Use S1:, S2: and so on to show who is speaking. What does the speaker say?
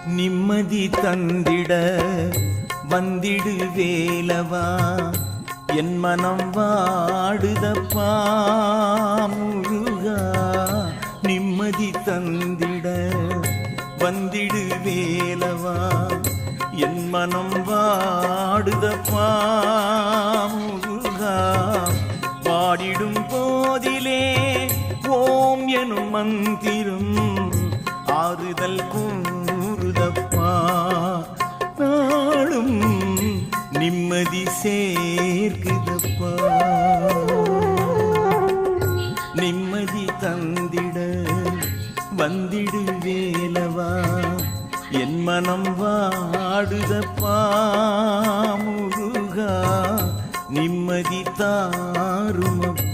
S1: நிம்மதி தந்திட வந்திடு வேலவா, என் மனம் வாடுதப்பா முருகா. நிம்மதி தந்திட வந்திடு வேலவா, என் மனம் வாடுதப்பா முருகா. பாடிடும் போதிலே ஓம் எனும் மந்திரம் ஆறுதல் கூறுதப்பா. நாளும் நிம்மதி சேர்க்குதப்பா. நிம்மதி தந்திட வந்திடு வேலவா, என் மனம் வாடுதப்பா முருகா. நிம்மதி தாருமப்பா.